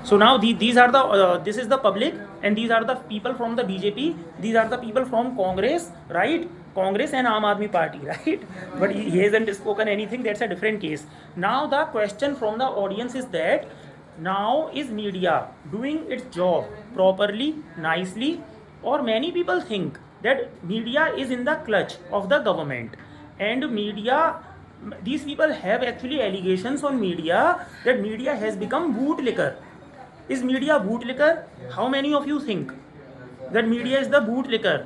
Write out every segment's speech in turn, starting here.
So now these are the this is the public, and these are the people from the BJP. These are the people from Congress, right? Congress and Aam Aadmi Party, right? But he hasn't spoken anything. That's a different case. Now the question from the audience is that now is media doing its job properly, nicely, or many people think that media is in the clutch of the government, and media, these people have actually allegations on media that media has become bootlicker. Is media bootlicker? How many of you think that media is the bootlicker?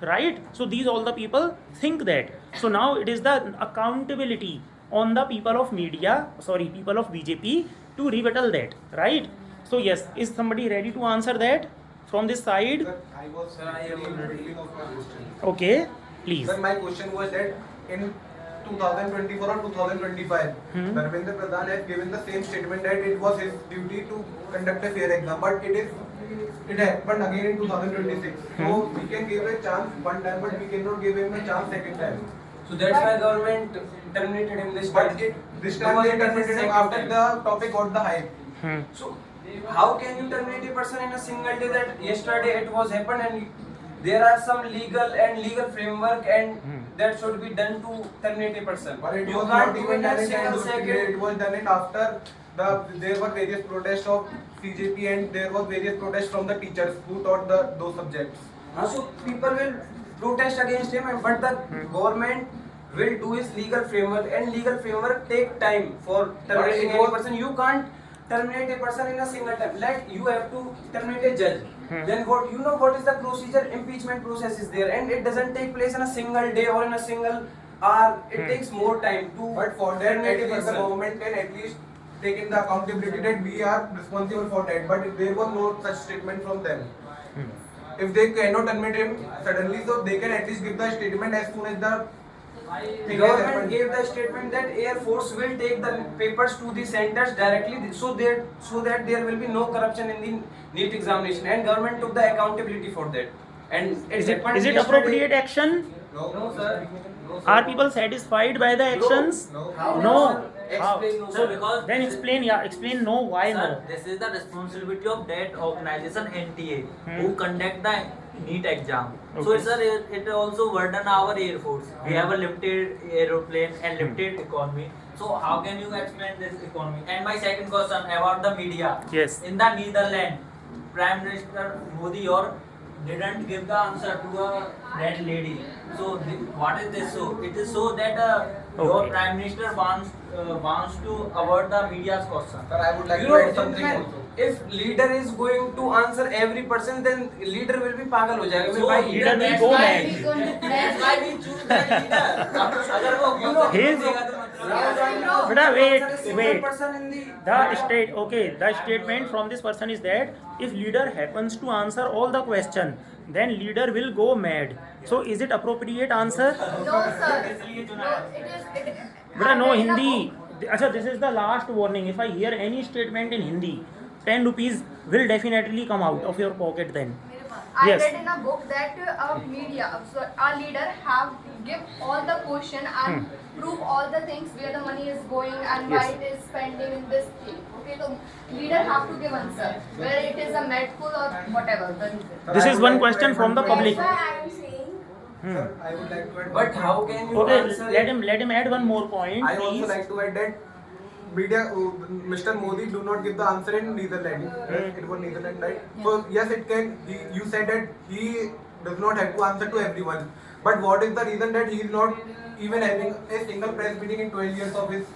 Right? So these all the people think that. So now it is the accountability on the people of media, sorry, people of BJP to rebuttal that. Right? So yes, is somebody ready to answer that from this side? Sir, I am ready of my question. Okay, please. Sir, my question was that in 2024 or 2025, Dharmendra Pradhan has given the same statement that it was his duty to conduct a fair exam, but it happened again in 2026. So we can give a chance one time, but we cannot give him a chance second time. So that's why government terminated him this time. But this time they terminated him after the topic got the hype. So how can you terminate a person in a single day that yesterday it was happened, and there are some legal framework and that should be done to terminate a person. But it You was can't not do even in done a in single those second. period. It was done it after there were various protests of CJP and there was various protests from the teachers who taught those subjects. So people will protest against him, but the government will do his legal framework, and legal framework take time for terminating it any was- person. You can't terminate a person in a single time. Like you have to terminate a judge. Then what, you know what is the procedure? Impeachment process is there, and it doesn't take place in a single day or in a single hour. It takes more time to But for that, terminate at a least the person. government can at least take in the accountability that we are responsible for that. But there was no such statement from them. If they cannot admit him suddenly, so they can at least give the statement as soon as the The thing has government happened. gave the statement that Air Force will take the papers to the centers directly, so that there will be no corruption in the NEET examination, and government took the accountability for that. And Is it happened yesterday. appropriate action? No, sir. Are people satisfied by the actions? No. No. Explain, no, How? sir. because Then explain, yeah, explain no, why Sir, no? this is the responsibility of that organization NTA who conduct the NEET exam. So Okay. sir, it also burden our Air Force. We have a limited aeroplane and limited economy. So how can you explain this economy? And my second question about the media. Yes. In the Netherlands, Prime Minister Modi or didn't give the answer to that lady. So what is this? So it is so that your Okay. Prime Minister wants to avoid the media's question. Sir, I would like You to know, add something also. if leader is going to answer every person, then leader will be pagal ho jayega. So Bhai, leader will that's go why mad. that's why we choose that leader. अगर वो You know, He is- देगा तो मतलब Beta, wait, answer a single wait. person in the The statement from this person is that if leader happens to answer all the question, then leader will go mad. So is it appropriate answer? No, sir. No, it is. Beta, no Hindi. Achha, this is the last warning. If I hear any statement in Hindi, 10 rupees will definitely come out of your pocket then. I Yes. read in a book that our leader have give all the question and prove all the things where the money is going and why Yes. it is spending in this thing. Okay, so leader have to give answer whether it is a medful or whatever the reason. Sir, This I is would one like to question add from the one public. point. That's why I am saying. Sir, I would like to add But one how point. can you Okay, answer let him add one more point, I also please. like to add that media, Mr. Modi do not give the answer in Netherlands. It was Netherlands, right? So yes, it can. You said that he does not have to answer to everyone. But what is the reason that he is not even having a single press meeting in 12 years of his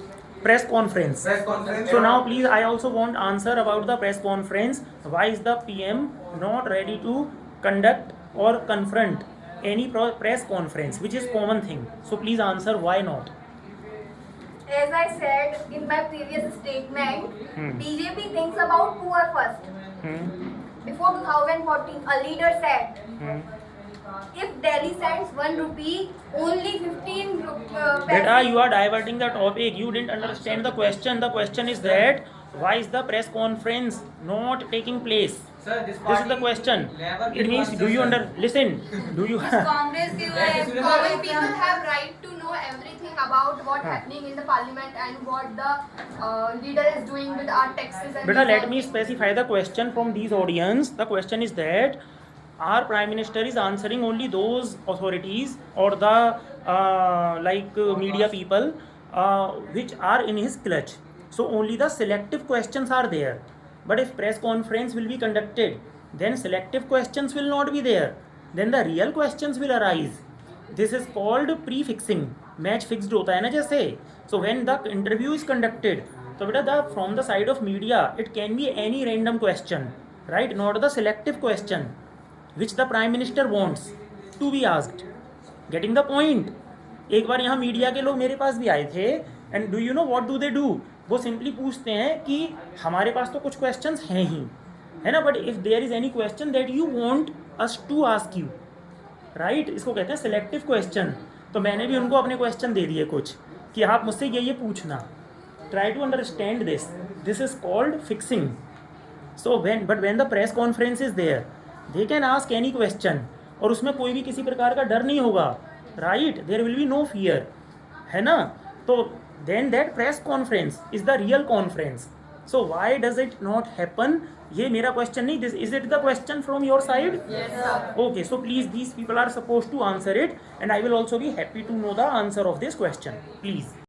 Press conference. press conference? So now please, I also want answer about the press conference. Why is the PM not ready to conduct or confront any press conference, which is common thing? So please answer why not. As I said in my previous statement, BJP thinks about poor first. Before 2014, a leader said, if Delhi sends 1 rupee, only 15 Beta, you are diverting the topic. You didn't understand the question. The question is that why is the press conference not taking place? Sir, This is the question. It means, do you listen? Do you? Congress give common people have right to know know everything about what happening in the parliament and what the leader is doing with our taxes and Beta, these let all me things. specify the question from these audience. The question is that our prime minister is answering only those authorities or the media people which are in his clutch. So only the selective questions are there. But if press conference will be conducted, then selective questions will not be there. Then the real questions will arise. This is called prefixing. Match fixed होता है ना जैसे. So when the interview is conducted, so beta the from the side of media, it can be any random question, right? Not the selective question which the prime minister wants to be asked. Getting the point? एक बार यहाँ media के लोग मेरे पास भी आए थे and do you know what do they do? वो simply पूछते हैं कि हमारे पास तो कुछ क्वेश्चंस हैं ही, है ना, but if there is any question that you want us to ask you, right, इसको कहते हैं सिलेक्टिव क्वेश्चन. तो मैंने भी उनको अपने क्वेश्चन दे दिए कुछ कि आप मुझसे ये पूछना. Try to understand this. This is called fixing. So when the press conference is there, they can ask any question और उसमें कोई भी किसी प्रकार का डर नहीं होगा, right, there will be no fear, है ना. तो then that press conference is the real conference. So why does it not happen? ये मेरा क्वेश्चन नहीं. This is it the question from your side? Yes, sir. Okay, so please, these people are supposed to answer it and I will also be happy to know the answer of this question. Please.